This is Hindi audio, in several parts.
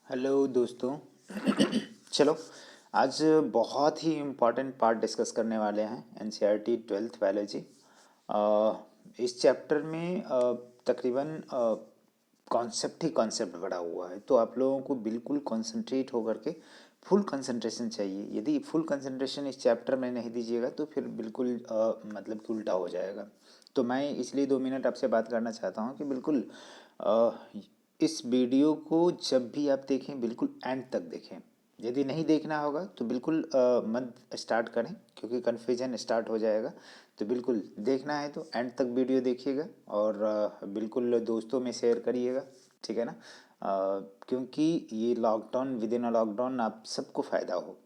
हेलो दोस्तों। चलो, आज बहुत ही इम्पोर्टेंट पार्ट डिस्कस करने वाले हैं एनसीईआरटी ट्वेल्थ बायोलॉजी। इस चैप्टर में तकरीबन कॉन्सेप्ट ही कॉन्सेप्ट भरा हुआ है, तो आप लोगों को बिल्कुल कंसंट्रेट होकर के फुल कंसंट्रेशन चाहिए। यदि फुल कंसंट्रेशन इस चैप्टर में नहीं दीजिएगा तो फिर बिल्कुल मतलब कि उल्टा हो जाएगा। तो मैं इसलिए 2 मिनट आपसे बात करना चाहता हूँ कि बिल्कुल अ, इस वीडियो को जब भी आप देखें बिल्कुल एंड तक देखें। यदि नहीं देखना होगा तो बिल्कुल मत स्टार्ट करें, क्योंकि कन्फ्यूजन स्टार्ट हो जाएगा। तो बिल्कुल देखना है तो एंड तक वीडियो देखिएगा और बिल्कुल दोस्तों में शेयर करिएगा, ठीक है ना। क्योंकि ये lockdown, with in a lockdown आप सबको फ़ायदा हो।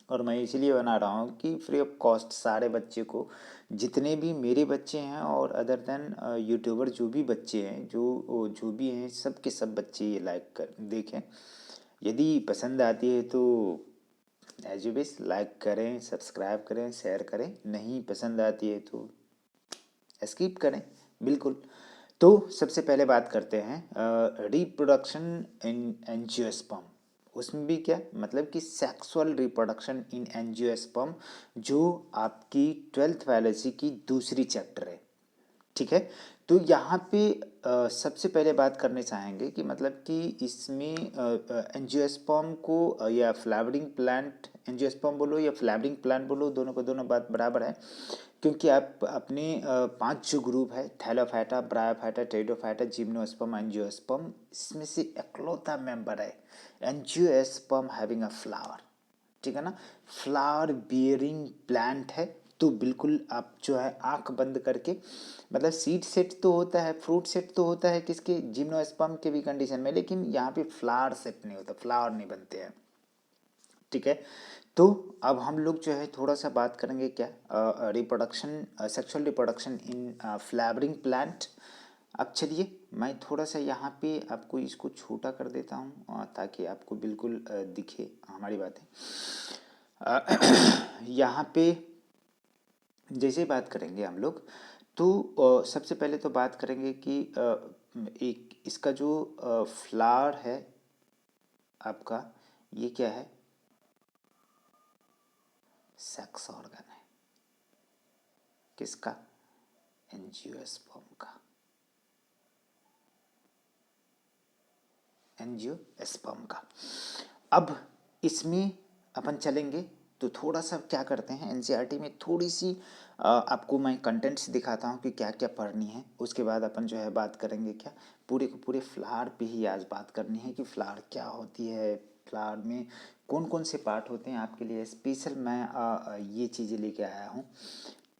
और मैं इसीलिए बना रहा हूँ कि फ्री ऑफ कॉस्ट सारे बच्चे को, जितने भी मेरे बच्चे हैं और अदर देन यूट्यूबर जो भी बच्चे हैं, जो भी हैं, सब के सब बच्चे ये लाइक कर देखें। यदि पसंद आती है तो एज यू विश लाइक करें, सब्सक्राइब करें, शेयर करें। नहीं पसंद आती है तो स्किप करें, बिल्कुल। तो सबसे पहले बात करते हैं रिप्रोडक्शन इन एंजियोस्पर्म। उसमें भी क्या मतलब कि सेक्सुअल रिप्रोडक्शन इन एंजियोस्पर्म, जो आपकी ट्वेल्थ बायोलॉजी की दूसरी चैप्टर है, ठीक है। तो यहाँ पे सबसे पहले बात करने चाहेंगे कि मतलब कि इसमें एंजियोस्पर्म को या फ्लावरिंग प्लांट, एंजियोस्पर्म बोलो या फ्लावरिंग प्लांट बोलो, दोनों को दोनों बात बराबर है। क्योंकि आप अपने 5 जो ग्रुप है, Thallophyta, bryophyta, pteridophyta, gymnosperm, angiosperm, इसमें से इकलौता मेंबर है एंजियोस्पर्म हैविंग अ फ्लावर, ठीक है ना। फ्लावर बियरिंग प्लांट है। तो बिल्कुल आप जो है आंख बंद करके, मतलब सीड सेट तो होता है, फ्रूट सेट तो होता है किसके, जिम्नोस्पर्म के भी कंडीशन में, लेकिन यहाँ पे फ्लावर सेट नहीं होता, फ्लावर नहीं बनते हैं, ठीक है। तो अब हम लोग जो है थोड़ा सा बात करेंगे क्या, reproduction, sexual reproduction in flowering plant. अब चलिए मैं थोड़ा सा यहाँ पे आपको इसको छोटा कर देता हूँ ताकि आपको बिल्कुल दिखे हमारी बातें। यहाँ पे जैसे बात करेंगे हम लोग, तो सबसे पहले तो बात करेंगे कि एक इसका जो फ्लावर है आपका, ये क्या है, सेक्स ऑर्गन है। किसका, एंजियोस्पर्म का, एंजियोस्पर्म का। अब इसमें अपन चलेंगे तो थोड़ा सा क्या करते हैं, एनसीईआरटी में थोड़ी सी आपको मैं कंटेंट्स दिखाता हूँ कि क्या क्या पढ़नी है। उसके बाद अपन जो है बात करेंगे क्या, पूरे को पूरे फ्लावर पे ही आज बात करनी है कि फ्लावर क्या होती है, फ्लावर में कौन कौन से पार्ट होते हैं। आपके लिए स्पेशल मैं ये चीज़ें लेके आया हूँ।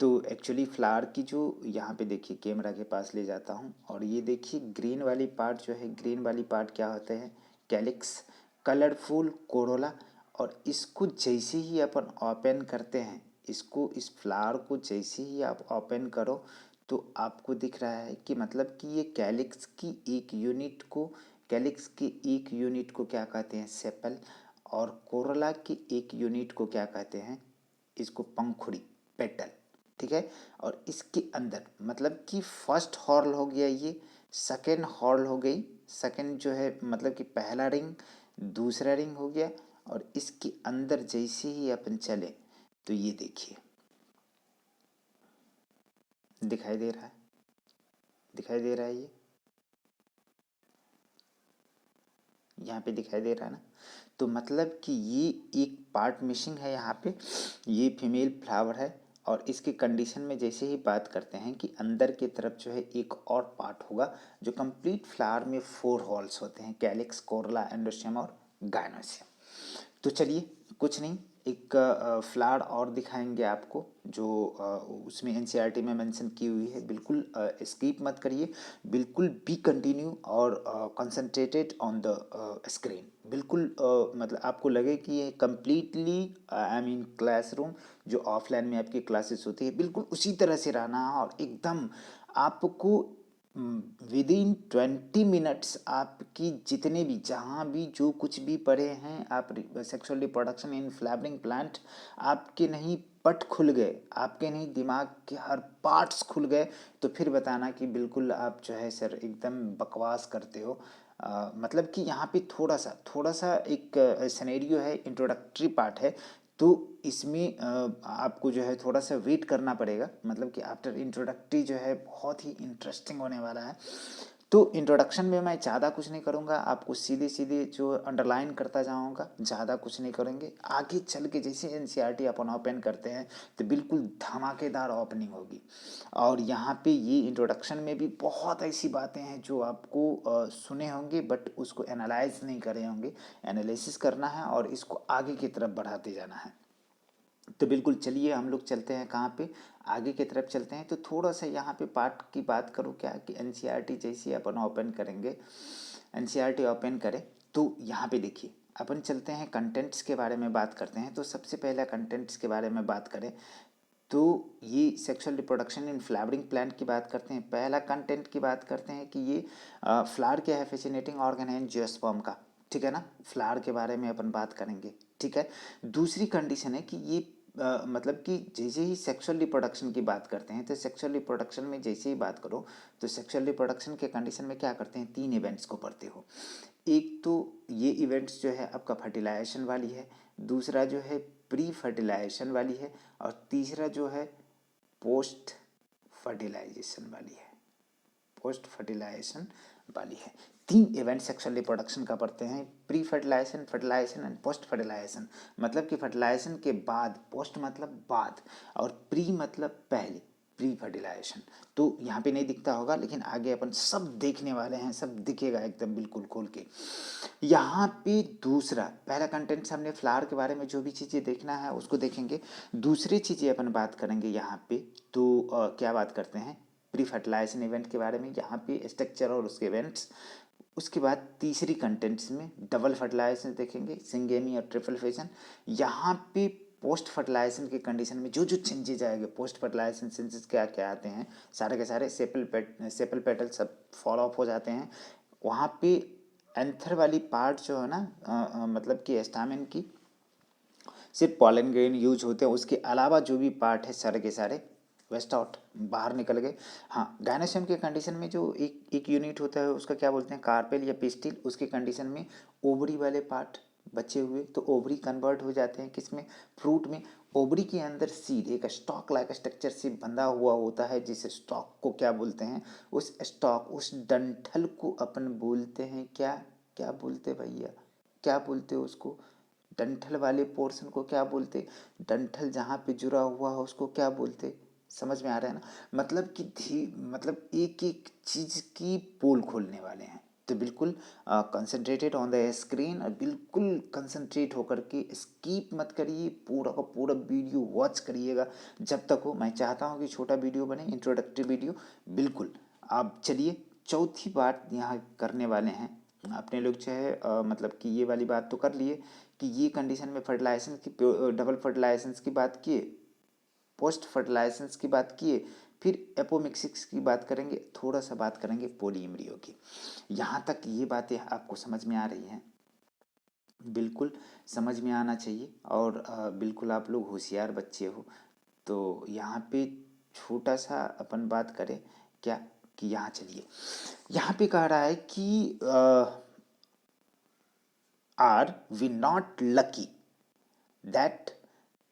तो एक्चुअली फ्लावर की जो, यहाँ पे देखिए कैमरा के पास ले जाता हूँ और ये देखिए ग्रीन वाली पार्ट जो है, ग्रीन वाली पार्ट क्या होते हैं, कैलिक्स, कलरफुल कोरोला। और इसको जैसे ही अपन ओपन करते हैं, इसको, इस फ्लावर को जैसे ही आप ओपन करो तो आपको दिख रहा है कि मतलब कि ये कैलिक्स की एक यूनिट को, कैलिक्स की एक यूनिट को क्या कहते हैं, सेपल। और कोरोला की एक यूनिट को क्या कहते हैं, इसको पंखुड़ी, पेटल, ठीक है। और इसके अंदर मतलब कि फर्स्ट हॉर्ल हो गया ये, सेकेंड हॉर्ल हो गई, सेकेंड जो है मतलब कि पहला रिंग, दूसरा रिंग हो गया। और इसके अंदर जैसे ही अपन चले तो ये देखिए दिखाई दे रहा है, दिखाई दे रहा है, ये यहाँ पे दिखाई दे रहा है ना। तो मतलब कि ये एक पार्ट मिसिंग है यहाँ पे, ये फीमेल फ्लावर है। और इसकी कंडीशन में जैसे ही बात करते हैं कि अंदर की तरफ जो है एक और पार्ट होगा, जो कंप्लीट फ्लावर में 4 हॉल्स होते हैं, कैलिक्स, कोरला, एंडोस्पर्म और गायनोसियम। तो चलिए कुछ नहीं, एक फ्लावर और दिखाएंगे आपको, जो उसमें एनसीईआरटी में मेंशन की हुई है। बिल्कुल स्किप मत करिए, बिल्कुल बी कंटिन्यू और कंसंट्रेटेड ऑन द स्क्रीन। बिल्कुल मतलब आपको लगे कि ये कम्प्लीटली आई मीन क्लासरूम, जो ऑफलाइन में आपकी क्लासेस होती है, बिल्कुल उसी तरह से रहना है। और एकदम आपको विद इन 20 मिनट्स आपकी जितने भी, जहाँ भी जो कुछ भी पढ़े हैं आप, sexual reproduction in flowering plant, आपके नहीं पट खुल गए, आपके नहीं दिमाग के हर पार्ट्स खुल गए, तो फिर बताना कि बिल्कुल आप जो है सर एकदम बकवास करते हो। मतलब कि यहाँ पे थोड़ा सा एक सिनेरियो है, इंट्रोडक्टरी पार्ट है, तो इसमें आपको जो है थोड़ा सा वेट करना पड़ेगा। मतलब कि आफ्टर इंट्रोडक्टरी जो है बहुत ही इंटरेस्टिंग होने वाला है। तो इंट्रोडक्शन में मैं ज़्यादा कुछ नहीं करूँगा, आपको सीधे सीधे जो अंडरलाइन करता जाऊँगा, ज़्यादा कुछ नहीं करेंगे। आगे चल के जैसे एनसीईआरटी अपन ओपन करते हैं तो बिल्कुल धमाकेदार ओपनिंग होगी। और यहाँ पे ये इंट्रोडक्शन में भी बहुत ऐसी बातें हैं जो आपको सुने होंगे बट उसको एनालाइज नहीं करे होंगे, एनालिसिस करना है और इसको आगे की तरफ बढ़ाते जाना है। तो बिल्कुल चलिए हम लोग चलते हैं कहाँ पे, आगे की तरफ चलते हैं। तो थोड़ा सा यहाँ पे पार्ट की बात करूँ क्या कि एनसीईआरटी जैसे अपन ओपन करेंगे, एनसीईआरटी ओपन करें तो यहाँ पे देखिए अपन चलते हैं कंटेंट्स के बारे में बात करते हैं। तो सबसे पहला कंटेंट्स के बारे में बात करें तो ये sexual reproduction in flowering plant की बात करते हैं। पहला कंटेंट की बात करते हैं कि ये फ्लावर क्या है, फैसिनेटिंग ऑर्गन है जियोस्पर्म का, ठीक है ना, फ्लावर के बारे में अपन बात करेंगे, ठीक है। दूसरी कंडीशन है कि ये मतलब कि जैसे ही सेक्सुअल रिप्रोडक्शन की बात करते हैं तो सेक्सुअल रिप्रोडक्शन में जैसे ही बात करो तो सेक्सुअल रिप्रोडक्शन के कंडीशन में क्या करते हैं, 3 इवेंट्स को पढ़ते हो। एक तो ये इवेंट्स जो है आपका फर्टिलाइजेशन वाली है, दूसरा जो है प्री फर्टिलाइजेशन वाली है, और तीसरा जो है पोस्ट फर्टिलाइजेशन वाली है, पोस्ट फर्टिलाइजेशन वाली है। 3 इवेंट सेक्सुअल रिप्रोडक्शन का पढ़ते हैं, pre fertilisation, fertilisation and post fertilisation. मतलब कि फर्टिलाइजेशन के बाद, पोस्ट मतलब बाद और प्री मतलब पहले, प्री फर्टिलाइजेशन। तो यहाँ पे नहीं दिखता होगा लेकिन आगे अपन सब देखने वाले हैं, सब दिखेगा एकदम बिल्कुल खोल के। यहाँ पे दूसरा, पहला कंटेंट हमने फ्लावर के बारे में जो भी चीज़ें देखना है उसको देखेंगे, दूसरी चीज़ें अपन बात करेंगे यहाँ पे। तो क्या बात करते हैं, प्री फर्टिलाइजेशन इवेंट के बारे में, यहाँ पे स्ट्रक्चर और उसके इवेंट्स। उसके बाद तीसरी कंटेंट्स में डबल फर्टिलाइजेशन देखेंगे, सिंगेमी और ट्रिपल फिजन। यहाँ पे पोस्ट फर्टिलाइजेशन के कंडीशन में जो जो चेंजेज आएंगे, पोस्ट फर्टिलाइजेशन चेंजेस क्या क्या आते हैं, सारे के सारे सेपल पेटल सब फॉल ऑफ हो जाते हैं। वहाँ पे एंथर वाली पार्ट जो है ना, मतलब कि एस्टामिन की सिर्फ पॉलन ग्रेन यूज होते हैं, उसके अलावा जो भी पार्ट है सारे के सारे वेस्ट आउट, बाहर निकल गए। हाँ, गायनेशियम के कंडीशन में जो एक यूनिट होता है उसका क्या बोलते हैं, कार्पेल या पिस्टिल, उसके कंडीशन में ओवरी वाले पार्ट बचे हुए तो ओवरी कन्वर्ट हो जाते हैं किसमें, फ्रूट में। ओवरी के अंदर सीड एक स्टॉक लाइक स्ट्रक्चर से बंधा हुआ होता है, जिस स्टॉक को क्या बोलते हैं, उस स्टॉक, उस डंठल को अपन बोलते हैं क्या, क्या बोलते भैया, क्या बोलते हो उसको, डंठल वाले पोर्शन को क्या बोलते, डंठल जहाँ पे जुड़ा हुआ है उसको क्या बोलते, समझ में आ रहा है ना। मतलब कि मतलब एक एक चीज की पोल खोलने वाले हैं। तो बिल्कुल कंसंट्रेटेड ऑन द स्क्रीन, और बिल्कुल कंसंट्रेट होकर के स्कीप मत करिए, पूरा का पूरा वीडियो वॉच करिएगा जब तक हो। मैं चाहता हूँ कि छोटा वीडियो बने, इंट्रोडक्टरी वीडियो। बिल्कुल, आप चलिए चौथी बात यहाँ करने वाले हैं अपने लोग जो है, मतलब कि ये वाली बात तो कर लिए कि ये कंडीशन में फर्टिलाइजेशन की, डबल फर्टिलाइजेशन की बात किए, पोस्ट फर्टिलाइजेशन की बात किए, फिर एपोमिक्सिस की बात करेंगे, थोड़ा सा बात करेंगे पोलीमरियो की। यहाँ तक ये बातें आपको समझ में आ रही हैं, बिल्कुल समझ में आना चाहिए। और बिल्कुल आप लोग होशियार बच्चे हो। तो यहाँ पे छोटा सा अपन बात करें क्या कि यहाँ चलिए, यहाँ पे कह रहा है कि are we not lucky that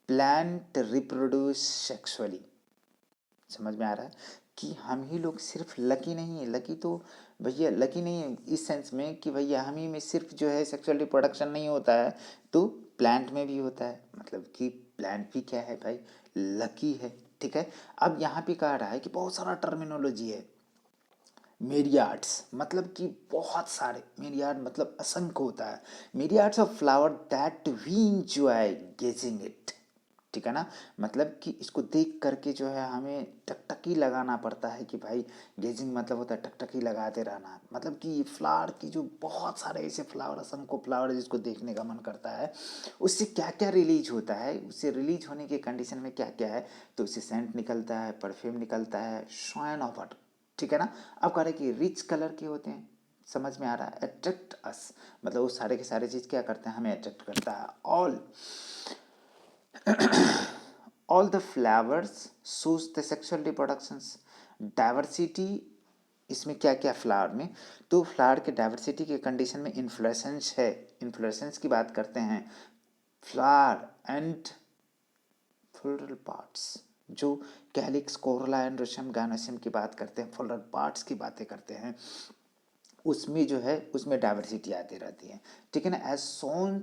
plant reproduce sexually. समझ में आ रहा है कि हम ही लोग सिर्फ लकी नहीं है, लकी तो भैया लकी नहीं है इस सेंस में कि भैया हम ही में सिर्फ जो है सेक्सुअल रिप्रोडक्शन नहीं होता है, तो प्लांट में भी होता है। मतलब कि प्लांट भी क्या है भाई, लकी है, ठीक है। अब यहाँ पे कह रहा है कि बहुत सारा टर्मिनोलॉजी है, मिरियाड्स मतलब कि बहुत सारे, मिरियाड मतलब असंख्य होता है, myriads of flower that we enjoy gazing it, ठीक है ना। मतलब कि इसको देख करके जो है हमें टकटकी लगाना पड़ता है कि भाई, गेजिंग मतलब होता है टकटकी लगाते रहना। मतलब कि फ्लावर की जो बहुत सारे ऐसे फ्लावर, असंख्य फ्लावर जिसको देखने का मन करता है, उससे क्या क्या रिलीज होता है, उससे रिलीज होने के कंडीशन में क्या क्या है, तो उससे सेंट निकलता है, परफ्यूम निकलता है, शाइन ऑफ अट, ठीक है ना। अब कह रहे कि रिच कलर के होते हैं, समझ में आ रहा है, अट्रैक्ट अस, मतलब वो सारे के सारे चीज़ क्या करते हैं, हमें अट्रैक्ट करता है। All all the flowers shows the sexual reproductions. Diversity इसमें क्या क्या फ्लावर में, तो फ्लावर के डाइवर्सिटी के कंडीशन में इन्फ्लोरेसेंस है, इन्फ्लोरेसेंस की बात करते हैं। फ्लावर एंड फ्लोरल पार्ट्स, जो कैलिक्स, कोरोला एंड रेशम गायनोसियम की बात करते हैं, फ्लोरल पार्ट्स की बातें करते हैं, उसमें जो है उसमें डाइवर्सिटी आती रहती है, ठीक है ना। एज सोन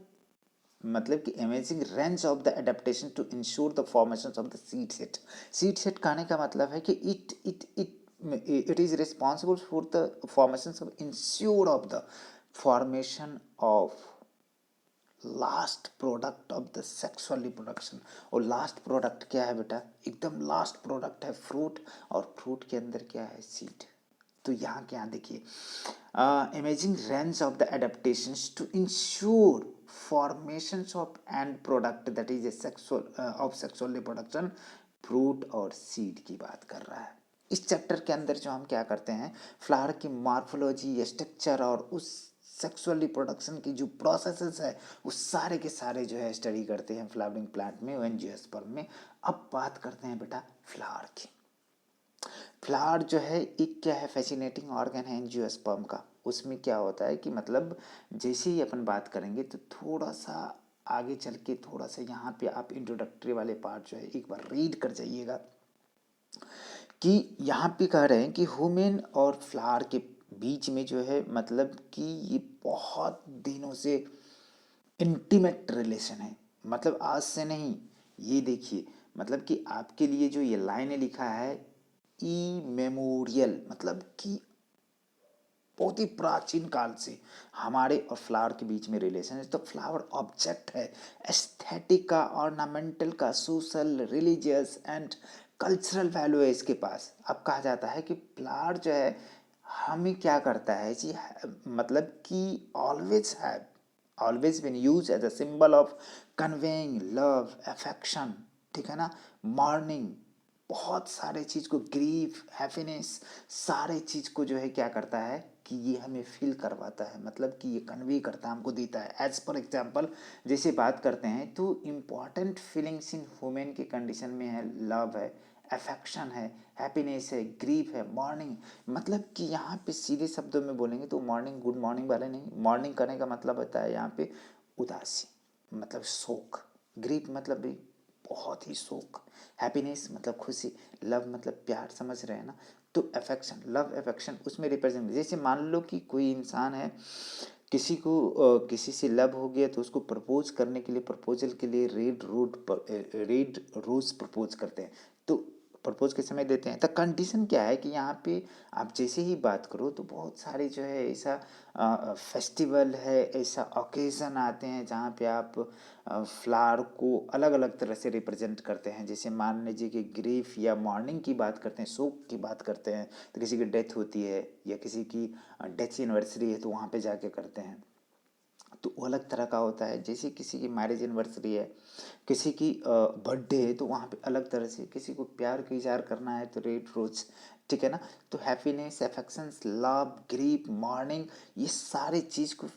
मतलब कि amazing range of the adaptation to ensure the formation of the seed set. Seed set कहने का मतलब है कि it is responsible for the formation of ensure of the formation of last product of the sexual reproduction. और लास्ट प्रोडक्ट क्या है बेटा, एकदम लास्ट प्रोडक्ट है फ्रूट, और फ्रूट के अंदर क्या है, सीड। तो यहाँ क्या देखिए, amazing range of the adaptations to ensure formations of and product that is a sexual of sexual reproduction, fruit और सीड की बात कर रहा है। इस चैप्टर के अंदर जो हम क्या करते हैं, फ्लावर की मॉर्फोलॉजी, स्ट्रक्चर और उस सेक्सुअल रिप्रोडक्शन की जो प्रोसेसेस है उस सारे के सारे जो है स्टडी करते हैं फ्लावरिंग प्लांट में, एंजियोस्पर्म में। अब बात करते हैं बेटा फ्लावर की। फ्लावर जो है एक क्या है, फैसिनेटिंग ऑर्गन है एंजियोस्पर्म का। उसमें क्या होता है कि मतलब जैसे ही अपन बात करेंगे तो थोड़ा सा आगे चल के थोड़ा सा यहाँ पे आप इंट्रोडक्टरी वाले पार्ट जो है एक बार रीड कर जाइएगा, कि यहाँ पे कह रहे हैं कि ह्यूमन और फ्लावर के बीच में जो है मतलब कि ये बहुत दिनों से इंटीमेट रिलेशन है। मतलब आज से नहीं, ये देखिए मतलब कि आपके लिए जो ये लाइनें लिखा है, ई मेमोरियल, मतलब कि बहुत ही प्राचीन काल से हमारे और फ्लावर के बीच में रिलेशन है। तो फ्लावर ऑब्जेक्ट है एस्थेटिक का, ऑर्नामेंटल का, social, religious and cultural value है इसके पास। अब कहा जाता है कि फ्लावर जो है हमें क्या करता है जी, मतलब कि always been use as a symbol of conveying love, affection, ठीक है ना, मॉर्निंग, बहुत सारे चीज़ को, ग्रीफ, हैप्पीनेस, सारे चीज़ को जो है क्या करता है कि ये हमें फील करवाता है, मतलब कि ये कन्वे करता है, हमको देता है। एज पर एग्जाम्पल जैसे बात करते हैं तो इम्पॉर्टेंट फीलिंग्स इन ह्यूमन के कंडीशन में है, लव है, अफेक्शन है, हैप्पीनेस है, ग्रीफ है, मॉर्निंग। मतलब कि यहाँ पे सीधे शब्दों में बोलेंगे तो मॉर्निंग गुड मॉर्निंग वाले नहीं, मॉर्निंग करने का मतलब होता है यहाँ पे उदासी, मतलब शोक, ग्रीफ मतलब भी बहुत ही शोक, हैप्पीनेस मतलब खुशी, लव मतलब प्यार, समझ रहे हैं ना। तो अफेक्शन, लव अफेक्शन उसमें रिप्रेजेंट, जैसे मान लो कि कोई इंसान है, किसी को किसी से लव हो गया तो उसको प्रपोज करने के लिए, प्रपोजल के लिए रेड रोज प्रपोज करते हैं, तो प्रपोज के समय देते हैं। तो कंडीशन क्या है कि यहाँ पे आप जैसे ही बात करो तो बहुत सारे जो है ऐसा फेस्टिवल है, ऐसा ओकेज़न आते हैं जहाँ पे आप फ्लावर को अलग अलग तरह से रिप्रेजेंट करते हैं। जैसे मान लीजिए कि ग्रीफ या मॉर्निंग की बात करते हैं, शोक की बात करते हैं, तो किसी की डेथ होती है या किसी की डेथ एनिवर्सरी है तो वहाँ पे जाके करते हैं, तो वो अलग तरह का होता है। जैसे किसी की मैरिज एनिवर्सरी है, किसी की बर्थडे है, तो वहाँ पे अलग तरह से, किसी को प्यार का इजहार करना है तो रेड रोज, ठीक है ना। तो happiness, affections, love, grief, morning, ये सारे चीज़ को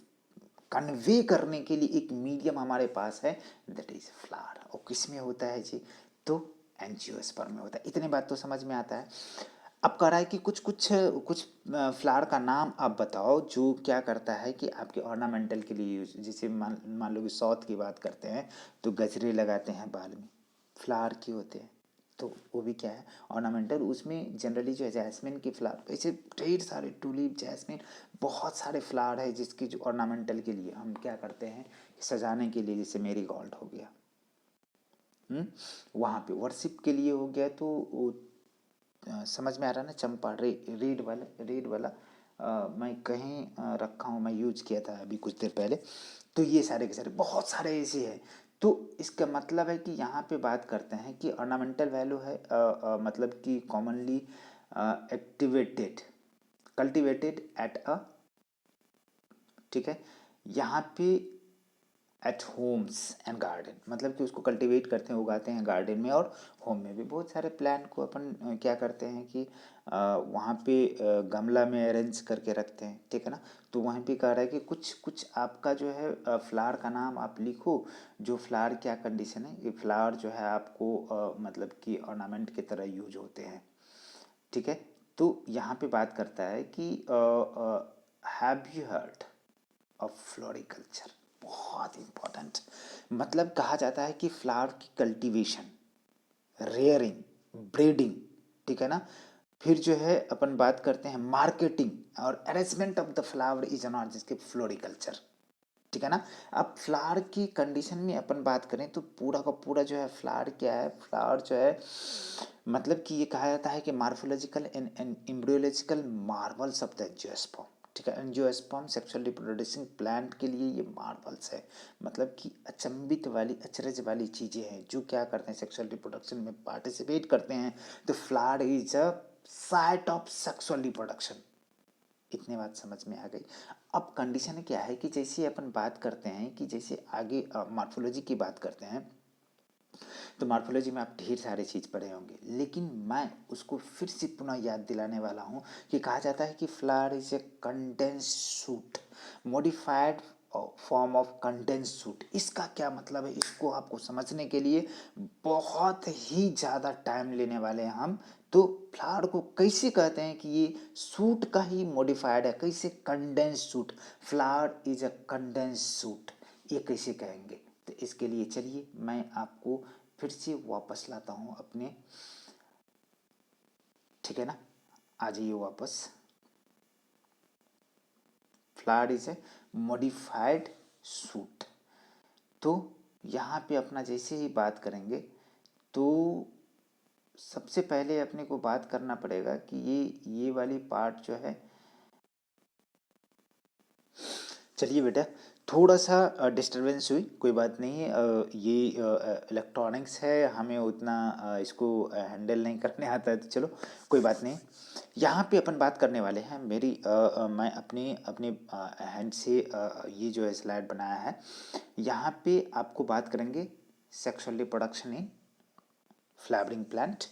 कन्वे करने के लिए एक मीडियम हमारे पास है, दैट इज फ्लावर। और किस में होता है जी, तो एंजियोस्पर्म में होता है। इतने बात तो समझ में आता है। अब कह रहा है कि कुछ फ्लावर का नाम आप बताओ जो क्या करता है कि आपके ऑर्नामेंटल के लिए यूज, जैसे मान लो कि साउथ की बात करते हैं तो गजरे लगाते हैं बाल में, फ्लावर के होते हैं, तो वो भी क्या है ऑर्नामेंटल। उसमें जनरली जो है जैस्मिन की फ्लावर, ऐसे ढेर सारे, टूलिप, जैस्मिन, बहुत सारे फ्लावर है जिसकी जो ऑर्नामेंटल के लिए हम क्या करते हैं, सजाने के लिए, जैसे मेरी गोल्ड हो गया, वहाँ पे वर्शिप के लिए हो गया, तो वो समझ में आ रहा है ना, चंपा, रेड वाला मैं कहीं रखा हूँ, मैं यूज किया था अभी कुछ देर पहले। तो ये सारे के सारे बहुत सारे ऐसे हैं। तो इसका मतलब है कि यहाँ पे बात करते हैं कि ऑर्नामेंटल वैल्यू है मतलब कि commonly activated, cultivated at a, ठीक है, यहाँ पे एट होम्स एंड गार्डन, मतलब कि उसको कल्टीवेट करते हैं, उगाते हैं गार्डन में और होम में भी। बहुत सारे प्लांट को अपन क्या करते हैं कि वहाँ पे गमला में अरेंज करके रखते हैं, ठीक है ना। तो वहाँ पे कह रहा है कि कुछ कुछ आपका जो है फ्लावर का नाम आप लिखो, जो फ्लावर क्या कंडीशन है, ये फ्लावर जो है आपको मतलब कि ऑर्नामेंट की तरह यूज होते हैं, ठीक है। तो यहाँ पे बात करता है कि have you heard of floriculture, बहुत इंपॉर्टेंट। मतलब कहा जाता है कि फ्लावर की कल्टीवेशन, रेयरिंग, ब्रीडिंग, ठीक है ना, फिर जो है अपन बात करते हैं मार्केटिंग और arrangement of the flower is not जिसके फ्लोरिकल्चर, ठीक है ना। अब फ्लावर की कंडीशन में अपन बात करें तो पूरा का पूरा जो है फ्लावर क्या है, फ्लावर जो है मतलब कि ये कहा जाता है कि morphological and embryological Marvels of the angiosperm, ठीक है। एंजियोस्पर्म सेक्सुअल रिप्रोड्यूसिंग प्लांट के लिए ये मार्वल्स है, मतलब कि अचंभित वाली, अचरज वाली चीज़ें हैं जो क्या करते हैं, सेक्सुअल रिप्रोडक्शन में पार्टिसिपेट करते हैं। तो flower is a site of sexual reproduction, इतनी बात समझ में आ गई। अब कंडीशन क्या है कि जैसे अपन बात करते हैं कि जैसे आगे मॉर्फोलॉजी की बात करते हैं, तो मॉर्फोलॉजी में आप ढेर सारे चीज़ पढ़े होंगे, लेकिन मैं उसको फिर से पुनः याद दिलाने वाला हूँ कि कहा जाता है कि flower is a condense suit, modified form of condense suit. इसका क्या मतलब है, इसको आपको समझने के लिए बहुत ही ज़्यादा टाइम लेने वाले हैं हम। तो फ्लावर को कैसे कहते हैं कि ये सूट का ही मॉडिफाइड है, कैसे condense suit, flower is a condense suit, ये कैसे कहेंगे। तो इसके लिए चलिए मैं आपको फिर से वापस लाता हूँ अपने, ठीक है ना, आ जाइए वापस। Flower is a modified suit. तो यहाँ पे अपना जैसे ही बात करेंगे तो सबसे पहले अपने को बात करना पड़ेगा कि ये वाली पार्ट जो है, चलिए बेटा थोड़ा सा डिस्टरबेंस हुई, कोई बात नहीं है। ये इलेक्ट्रॉनिक्स है, हमें उतना इसको हैंडल नहीं करने आता है, तो चलो कोई बात नहीं। यहाँ पे अपन बात करने वाले हैं, मेरी मैं अपने अपने हैंड से ये जो है स्लाइड बनाया है, यहाँ पे आपको बात करेंगे sexual reproduction in flowering plant.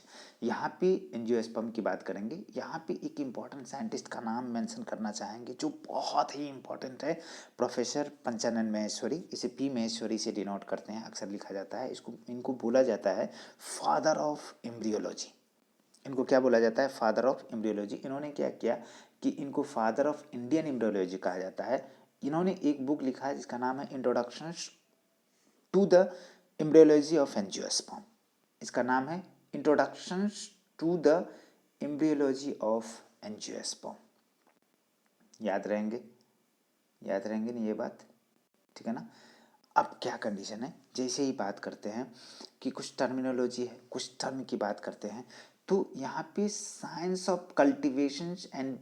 यहाँ पे एंजियोस्पर्म की बात करेंगे। यहाँ पे एक इम्पॉर्टेंट साइंटिस्ट का नाम मेंशन करना चाहेंगे जो बहुत ही इम्पॉर्टेंट है, प्रोफेसर पंचानन महेश्वरी। इसे पी महेश्वरी से डिनोट करते हैं, अक्सर लिखा जाता है इसको, इनको बोला जाता है फादर ऑफ एम्ब्रियोलॉजी। इनको क्या बोला जाता है, फादर ऑफ एम्ब्रियोलॉजी। इन्होंने क्या किया कि इनको फादर ऑफ इंडियन एम्ब्रियोलॉजी कहा जाता है। इन्होंने एक बुक लिखा है जिसका नाम है introduction to the embryology of angiosperm. इसका नाम है introduction to the embryology of angiosperm. याद रहेंगे, याद रहेंगे नहीं ये बात, ठीक है ना। अब क्या कंडीशन है, जैसे ही बात करते हैं कि कुछ टर्मिनोलॉजी है, कुछ टर्म की बात करते हैं, तो यहाँ पे science of cultivation and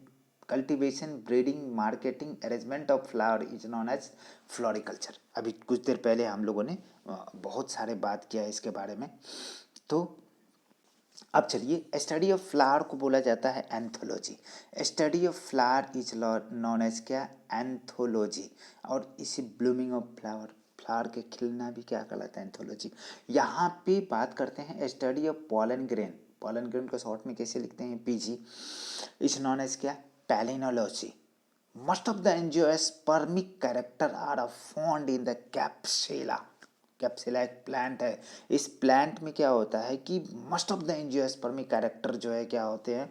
cultivation, breeding, marketing, arrangement of flower is known as floriculture. अभी कुछ देर पहले हम लोगों ने बहुत सारे बात किया है इसके बारे में। तो अब चलिए, स्टडी ऑफ फ्लावर को बोला जाता है anthology. Study of flower is known as क्या, एंथोलॉजी। और इसी ब्लूमिंग ऑफ फ्लावर, फ्लावर के खिलना भी क्या कहलाता है, एंथोलॉजी। यहाँ पे बात करते हैं study of pollen grain. Pollen grain को शॉर्ट में कैसे लिखते हैं, पीजी, इज नॉन एज क्या, palynology. most of the angiospermic character are found in the capsula। कैप्सिला एक प्लांट है, इस प्लांट में क्या होता है कि most of the angiospermic character जो है क्या होते हैं,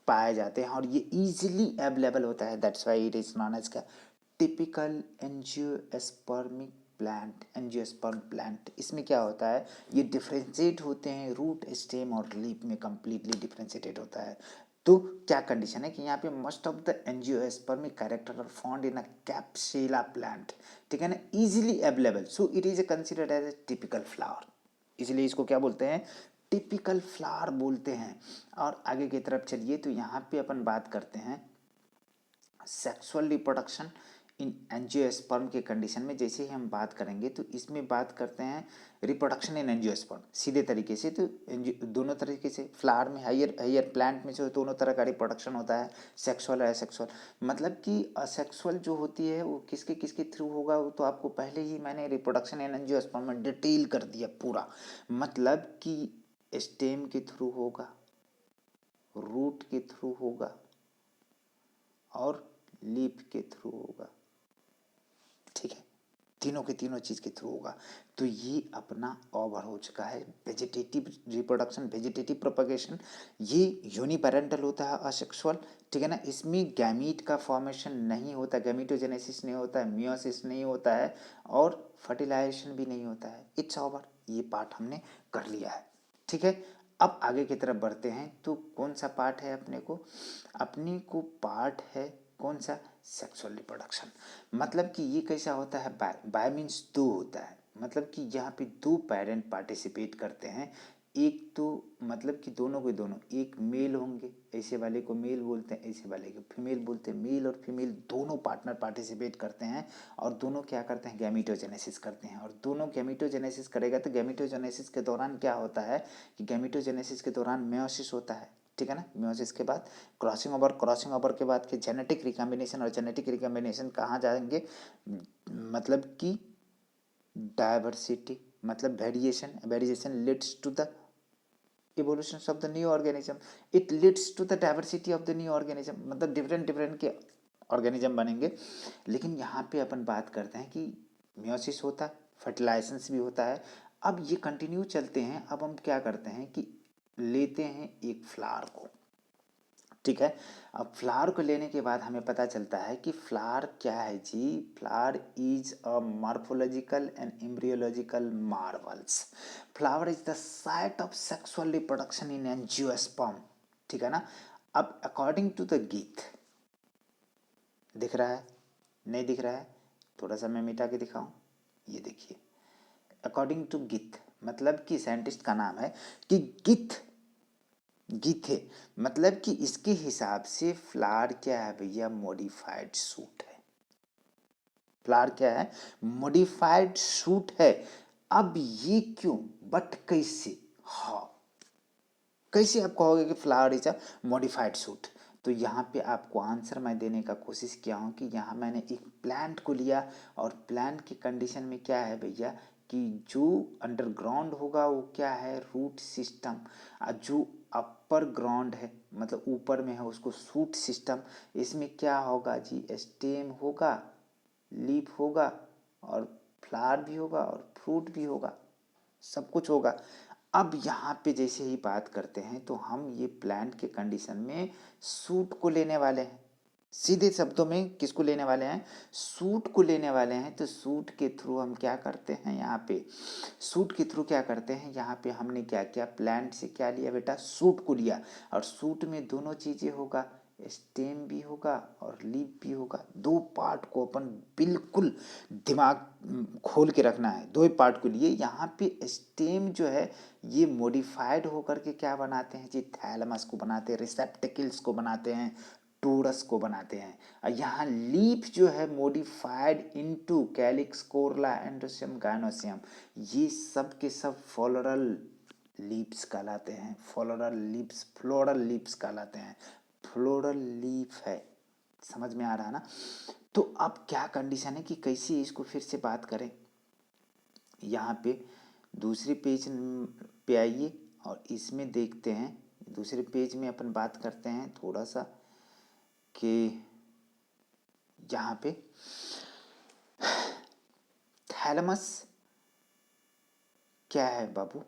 पाए जाते हैं, और ये इजीली अवेलेबल होता है। That's why it is known as का typical angiospermic plant, angiosperm plant. इसमें क्या होता है, ये डिफ्रेंशिएट होते हैं, रूट, स्टेम और लीफ में कंप्लीटली डिफ्रेंशिएटेड होता है। तो क्या कंडीशन है कि यहाँ पे most of the angiospermic character are found in a Capsella plant, ठीक है ना, easily available, so it is considered as a typical flower. इसलिए इसको क्या बोलते हैं, टिपिकल फ्लावर बोलते हैं। और आगे की तरफ चलिए, तो यहाँ पे अपन बात करते हैं सेक्सुअल रिप्रोडक्शन इन एंजियोस्पर्म के कंडीशन में जैसे ही हम बात करेंगे तो इसमें बात करते हैं रिप्रोडक्शन इन एंजियोस्पर्म सीधे तरीके से। तो दोनों तरीके से फ्लावर में हायर हायर प्लांट में जो दोनों तरह का रिप्रोडक्शन होता है, सेक्सुअल और एसेक्सुअल। मतलब कि असेक्सुअल जो होती है वो किसके किसके थ्रू होगा, वो तो आपको पहले ही मैंने रिप्रोडक्शन इन एंजियोस्पर्म में डिटेल कर दिया पूरा। मतलब कि स्टेम के थ्रू होगा, रूट के थ्रू होगा और लीफ के थ्रू होगा। ठीक है, तीनों के तीनों चीज़ के थ्रू होगा। तो ये अपना ओवर हो चुका है वेजिटेटिव रिप्रोडक्शन, वेजिटेटिव प्रोपगेशन। ये यूनिपेरेंटल होता है असेक्सुअल। ठीक है ना, इसमें गैमीट का फॉर्मेशन नहीं होता, गैमीटोजेनेसिस नहीं होता है, मियोसिस नहीं होता है और फर्टिलाइजेशन भी नहीं होता है। इट्स ओवर, ये पार्ट हमने कर लिया है। ठीक है, अब आगे की तरफ बढ़ते हैं। तो कौन सा पार्ट है अपने को पार्ट है कौन सा, सेक्सुअल रिप्रोडक्शन। मतलब कि ये कैसा होता है, बाय बाय मीन्स दो होता है। मतलब कि यहाँ पे दो पेरेंट पार्टिसिपेट करते हैं। एक तो मतलब कि दोनों के दोनों एक मेल होंगे, ऐसे वाले को मेल बोलते हैं, ऐसे वाले को फीमेल बोलते हैं। मेल और फीमेल दोनों पार्टनर पार्टिसिपेट करते हैं और दोनों क्या करते हैं, गैमीटोजेनेसिस करते हैं। और दोनों गैमीटोजेनेसिस करेगा तो गैमीटोजेनेसिस के दौरान क्या होता है कि गैमीटोजेनेसिस के दौरान मेयोसिस होता है। ठीक है ना, मेयोसिस के बाद क्रॉसिंग ओवर, क्रॉसिंग ओवर के बाद के जेनेटिक रिकॉम्बिनेशन, और जेनेटिक रिकॉम्बिनेशन कहाँ जाएंगे, मतलब कि डाइवर्सिटी, मतलब variation, variation leads to the evolution of the new organism, it leads to the diversity of the new organism। मतलब डिफरेंट डिफरेंट के ऑर्गेनिज्म बनेंगे। लेकिन यहाँ पे अपन बात करते हैं कि मियोसिस होता है, फर्टिलाइजेशन भी होता है। अब ये कंटिन्यू चलते हैं। अब हम क्या करते हैं कि लेते हैं एक फ्लावर को। ठीक है, अब फ्लावर को लेने के बाद हमें पता चलता है कि फ्लावर क्या है जी, flower is a morphological and embryological marvels. Flower is the site of sexual reproduction in angiosperm. ठीक है ना। अब अकॉर्डिंग टू द गीत, दिख रहा है नहीं दिख रहा है, थोड़ा सा मैं मिटा के दिखाऊं, ये देखिए। अकॉर्डिंग टू गिथ, मतलब कि साइंटिस्ट का नाम है कि गीथे, मतलब कि इसके हिसाब से फ्लावर क्या है भैया, मॉडिफाइड सूट है। फ्लावर क्या है, मॉडिफाइड सूट है। अब ये क्यों, बट कैसे, हाँ कैसे आप कहोगे कि flower is a modified suit. तो यहाँ पे आपको आंसर मैं देने का कोशिश किया हूँ कि यहाँ मैंने एक प्लांट को लिया और प्लांट की कंडीशन में क्या है भैया कि जो अंडरग्राउंड होगा वो क्या है, रूट सिस्टम। जो अपर ग्राउंड है मतलब ऊपर में है उसको सूट सिस्टम। इसमें क्या होगा जी, स्टेम होगा, लीफ होगा और फ्लावर भी होगा और फ्रूट भी होगा, सब कुछ होगा। अब यहाँ पे जैसे ही बात करते हैं तो हम ये प्लांट के कंडीशन में सूट को लेने वाले हैं। सीधे शब्दों में किसको लेने वाले हैं, सूट को लेने वाले हैं। तो सूट के थ्रू हम क्या करते हैं, यहाँ पे सूट के थ्रू क्या करते हैं, यहाँ पे हमने क्या किया, प्लांट से क्या लिया बेटा, सूट को लिया। और सूट में दोनों चीज़ें होगा, स्टेम भी होगा और लीफ भी होगा। दो पार्ट को अपन बिल्कुल दिमाग खोल के रखना है, दो ही पार्ट को लिए। यहाँ पे स्टेम जो है ये मॉडिफाइड होकर के क्या बनाते हैं जी, थैलमस को बनाते हैं, रिसेप्टिकल्स को बनाते हैं, टोरस को बनाते हैं। और यहाँ लीफ जो है modified into calyx, Korla, एंडोसियम, gynoecium. ये सब के सब फ्लोरल लीव्स कहलाते हैं, फ्लोरल लीव्स, फ्लोरल लीव्स कहलाते हैं। फ्लोरल लीफ है, समझ में आ रहा है ना। तो अब क्या कंडीशन है कि कैसे इसको फिर से बात करें। यहाँ पे दूसरे पेज पे आइए और इसमें देखते हैं। दूसरे पेज में अपन बात करते हैं थोड़ा सा कि यहाँ पे थैलमस क्या है बाबू,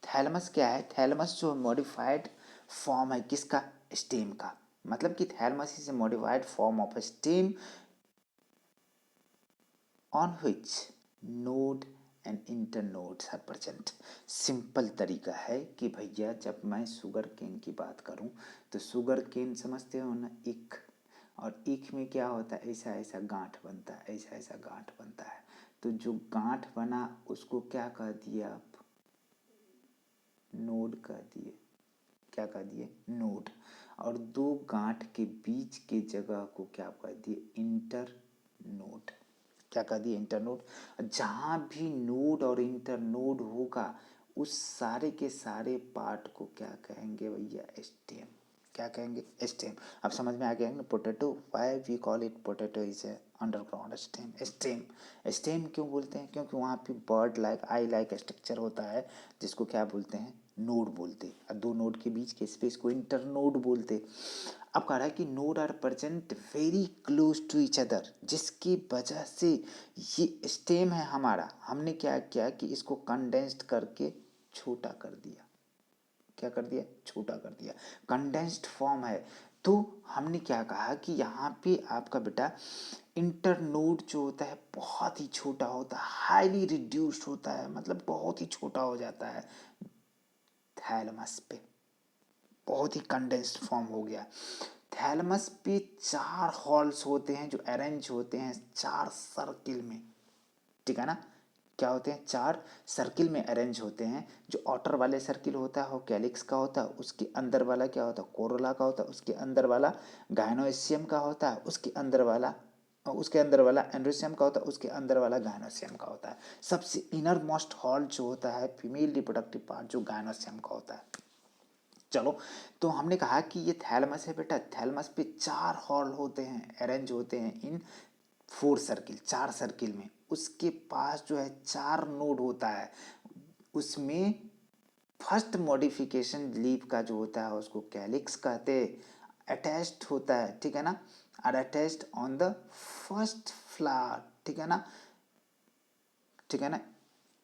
थैलमस क्या है, थैलमस जो मॉडिफाइड फॉर्म है किसका, स्टेम का। मतलब कि thalamus is a modified form of stem on which node and internodes are present. Simple तरीका है कि भैया जब मैं शुगर केन की बात करूं तो शुगर केन समझते हो ना, ईख, और ईख में क्या होता है, ऐसा ऐसा गांठ बनता है, ऐसा ऐसा गांठ बनता है। तो जो गांठ बना उसको क्या कह दिए आप, नोड कह दिए। क्या कह दिए, नोड। और दो गांठ के बीच के जगह को क्या कह दिए, इंटर इंटरनोड। क्या कह दिया? इंटरनोड। जहाँ भी नोड और इंटरनोड होगा उस सारे के सारे पार्ट को क्या कहेंगे भैया? स्टेम। क्या कहेंगे? स्टेम। अब समझ में आ गया ना? Potato, why we call it potato is a underground stem. Stem, stem क्यों बोलते हैं? क्योंकि वहाँ पे bud like, eye like structure होता है जिसको क्या बोलते हैं? नोड बोलते। और दो नोड के बीच के स्पेस को इंटरनोड बोलते। अब कह रहा है कि node are present very close to each other, जिसकी वजह से ये स्टेम है हमारा, हमने क्या किया कि इसको कंडेंस्ड करके छोटा कर दिया। क्या कर दिया? छोटा कर दिया। कंडेंस्ड फॉर्म है। तो हमने क्या कहा कि यहाँ पे आपका बेटा इंटरनोड जो होता है बहुत ही छोटा होता है, हाईली रिड्यूस्ड होता है, मतलब बहुत ही छोटा हो जाता है थैलमस पे, बहुत ही कंडेंस्ड फॉर्म हो गया। थैलमस पे 4 हॉल्स होते हैं जो अरेंज होते हैं 4 सर्किल में, ठीक है ना? क्या होते हैं? 4 सर्किल में अरेंज होते हैं। जो आउटर वाले सर्किल होता है वो कैलिक्स का होता है, उसके अंदर वाला क्या होता है? कोरोला का होता है, उसके अंदर वाला गायनोसियम का होता है, उसके अंदर वाला एंड्रोसियम का होता है, उसके अंदर वाला गायनोसियम का होता है। सबसे इनर मोस्ट हॉल जो होता है फीमेल रिप्रोडक्टिव पार्ट जो गायनोसियम का होता है। चलो, तो हमने कहा कि ये थैलमस है बेटा, थैलमस पे 4 हॉल होते हैं, अरेंज होते हैं इन 4 सर्किल, 4 सर्किल में। उसके पास जो है 4 नोड होता है। उसमें फर्स्ट मॉडिफिकेशन लीफ का जो होता है उसको कैलिक्स कहते, अटैच्ड होता है, ठीक है ना? और attached on the first flower, ठीक है ना? ठीक है ना?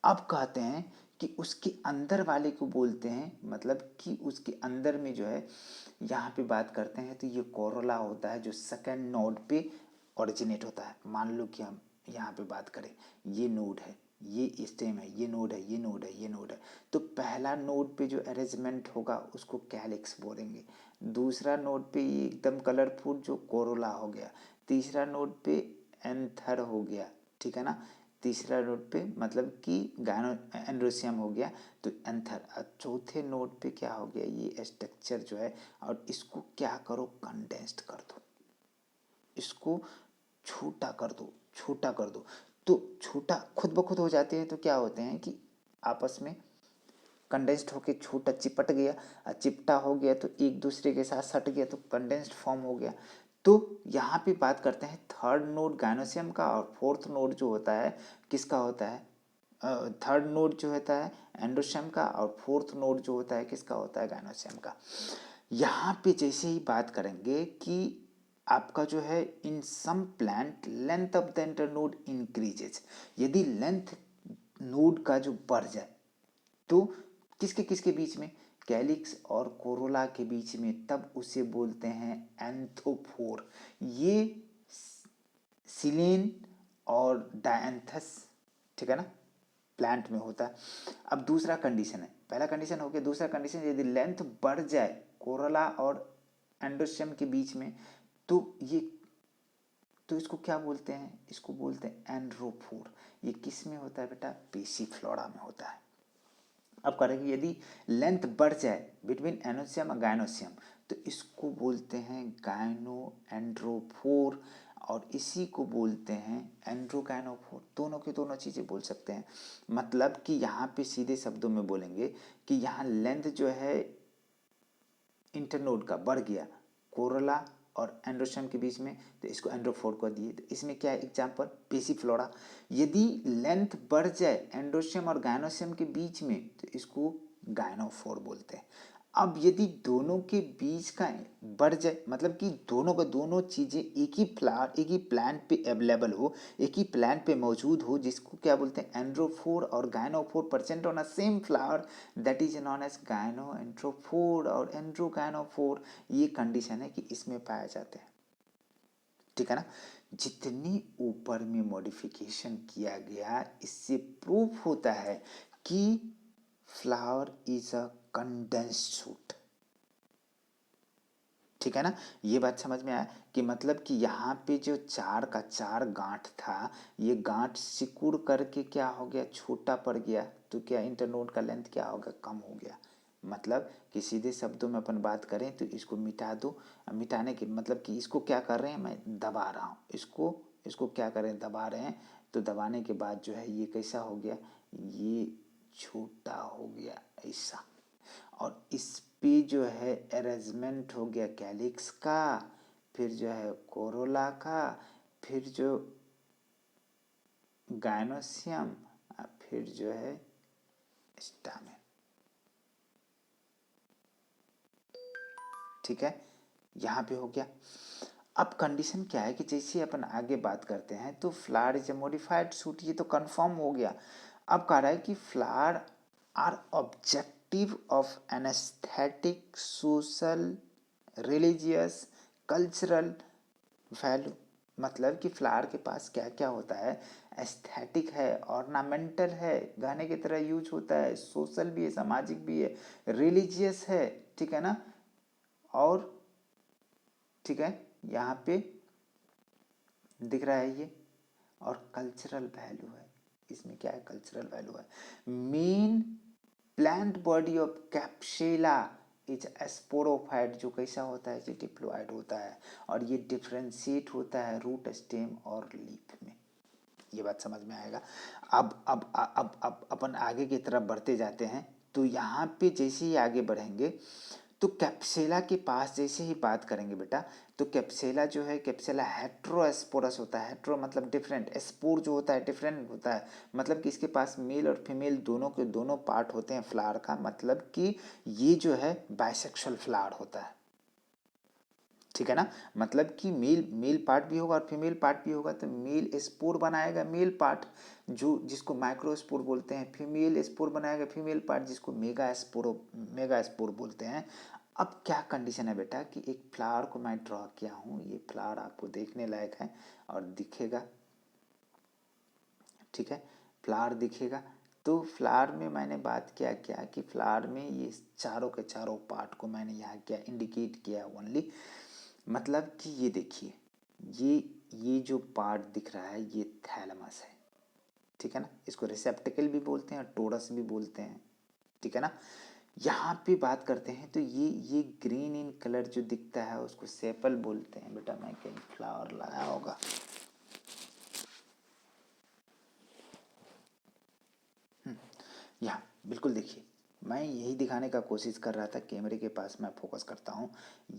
अब कहते हैं कि उसके अंदर वाले को बोलते हैं, मतलब कि उसके अंदर में जो है, यहाँ पे बात करते हैं तो ये कोरोला होता है जो सेकंड नोड पे ओरिजिनेट होता है। मान लो कि हम यहाँ पे बात करें, ये नोड है, ये स्टेम है, ये नोड है, ये नोड है, ये नोड है। तो पहला नोड पे जो अरेंजमेंट होगा उसको कैलिक्स बोलेंगे। दूसरा नोड पे ये एकदम कलरफुल जो कोरोला हो गया। तीसरा नोड पे एंथर हो गया, ठीक है ना? तीसरा नोड पे मतलब कि गायनो एंड्रोसियम हो गया तो एंथर। चौथे नोड पे क्या हो गया? ये स्ट्रक्चर जो है, और इसको क्या करो? कंडेंस्ड कर दो, इसको छोटा कर दो, छोटा कर दो। तो छोटा खुद ब खुद हो जाते हैं तो क्या होते हैं कि आपस में कंडेंस्ड होके छोटा चिपट गया, चिपटा हो गया तो एक दूसरे के साथ सट गया तो कंडेंस्ड फॉर्म हो गया। तो यहाँ पे बात करते हैं थर्ड नोड गायनोसियम का, और फोर्थ नोड जो होता है किसका होता है? थर्ड नोड जो होता है एंडोसियम का, और फोर्थ नोड जो होता है किसका होता है? गायनोसियम का। यहाँ पे जैसे ही बात करेंगे कि आपका जो है in some plant length of the internode increases, यदि लेंथ नोड का जो बढ़ जाए तो किसके किसके बीच में? कैलिक्स और कोरोला के बीच में, तब उसे बोलते हैं एंथोफोर। ये सिलेन और डायंथस, ठीक है ना, प्लांट में होता है। अब दूसरा कंडीशन है, पहला कंडीशन हो गया, दूसरा कंडीशन यदि लेंथ बढ़ जाए कोरोला और एंडोसियम के बीच में तो ये, तो इसको क्या बोलते हैं? इसको बोलते हैं एंड्रोफोर। ये किस में होता है बेटा? पेसिफ्लोरा में होता है। अब करेंगे यदि लेंथ बढ़ जाए बिटवीन एनोसियम और गायनोसियम तो इसको बोलते हैं गायनो एंड्रोफोर, और इसी को बोलते हैं एंड्रोगायनोफोर। दोनों की दोनों चीज़ें बोल सकते हैं। मतलब कि यहाँ पे सीधे शब्दों में बोलेंगे कि यहाँ लेंथ जो है इंटरनोड का बढ़ गया कोरोला और एंड्रोसियम के बीच में तो इसको एंड्रोफोर को दिए। तो इसमें क्या है? एग्जाम्पल पेसिफ्लोरा। यदि लेंथ बढ़ जाए एंड्रोसियम और गायनोसियम के बीच में तो इसको गायनोफोर बोलते हैं। अब यदि दोनों के बीच का बढ़ जाए, मतलब कि दोनों का दोनों चीज़ें एक ही फ्लावर एक ही प्लांट पे अवेलेबल हो, एक ही प्लांट पे मौजूद हो, जिसको क्या बोलते हैं? एंड्रोफोर और gynophore present on a same flower, that is known as gynandrophore और एंड्रोगायनोफोर। ये कंडीशन है कि इसमें पाए जाते हैं, ठीक है ना? जितनी ऊपर में मॉडिफिकेशन किया गया इससे प्रूफ होता है कि flower is a condensed shoot, ठीक है ना? ये बात समझ में आया कि मतलब कि यहाँ पे जो 4 का 4 गांठ था, ये गांठ सिकुड़ करके क्या हो गया? छोटा पड़ गया। तो क्या इंटरनोड का लेंथ क्या होगा? कम हो गया। मतलब कि सीधे शब्दों में अपन बात करें तो इसको मिटा दो। मिटाने के मतलब कि इसको क्या कर रहे हैं? मैं दबा रहा हूँ, इसको इसको क्या करें, दबा रहे हैं, तो दबाने के बाद जो है ये कैसा हो गया, ये छोटा हो गया ऐसा, और इस पे जो है अरेंजमेंट हो गया कैलिक्स का, फिर जो है कोरोला का, फिर जो गायनोसियम, फिर जो है स्टामेन। ठीक है, यहाँ पे हो गया। अब कंडीशन क्या है कि जैसे अपन आगे बात करते हैं तो flower is a modified shoot, ये तो कंफर्म हो गया। अब कह रहा है कि flower are objective of an aesthetic, social, religious, cultural value. मतलब कि फ्लावर के पास क्या क्या होता है, एस्थेटिक है, ऑर्नामेंटल है, गहने की तरह यूज होता है, सोशल भी है, सामाजिक भी है, रिलीजियस है, ठीक है ना, और ठीक है यहाँ पे दिख रहा है ये, और कल्चरल वैल्यू है, इसमें क्या है, कल्चरल वैल्यू है। Main plant body of Capsella is sporophyte, जो कैसा होता है, जो डिप्लॉयड होता है, और ये डिफ्रेंशिएट होता है रूट, स्टेम और लीफ में। ये बात समझ में आएगा। अब अपन आगे की तरफ बढ़ते जाते हैं, तो यहाँ पे जैसे ही आगे बढ़ेंगे तो कैप्सुला के पास जैसे ही बात करेंगे बेटा, तो कैप्सुला जो है, कैप्सुला हेट्रोस्पोरस होता है। हेट्रो मतलब डिफरेंट, स्पोर जो होता है डिफरेंट होता है, मतलब कि इसके पास मेल और फीमेल दोनों के दोनों पार्ट होते हैं फ्लावर का, मतलब कि ये जो है बाइसेक्सुअल फ्लावर होता है, ठीक है ना। मतलब कि मेल मेल पार्ट भी होगा और फीमेल पार्ट भी होगा, तो मेल स्पोर बनाएगा मेल पार्ट, जो जिसको माइक्रोस्पोर बोलते हैं, फीमेल स्पोर बनाएगा फीमेल पार्ट, जिसको मेगा स्पोर बोलते हैं। अब क्या कंडीशन है बेटा कि एक फ्लावर को मैं ड्रॉ किया हूँ, ये फ्लावर आपको देखने लायक है और दिखेगा, ठीक है, फ्लावर दिखेगा। तो फ्लावर में मैंने बात किया क्या कि फ्लावर में ये चारों के चारों पार्ट को मैंने यहाँ क्या इंडिकेट किया ओनली, मतलब कि ये देखिए, ये जो पार्ट दिख रहा है ये थैलमस है, ठीक है ना, इसको रिसेप्टिकल भी बोलते हैं और टोरस भी बोलते हैं, ठीक है ना। यहाँ पे बात करते हैं तो ये ग्रीन इन कलर जो दिखता है उसको सेपल बोलते हैं। बेटा मैं कहीं फ्लावर लगाया होगा, यहाँ बिल्कुल देखिए, मैं यही दिखाने का कोशिश कर रहा था, कैमरे के पास मैं फोकस करता हूँ।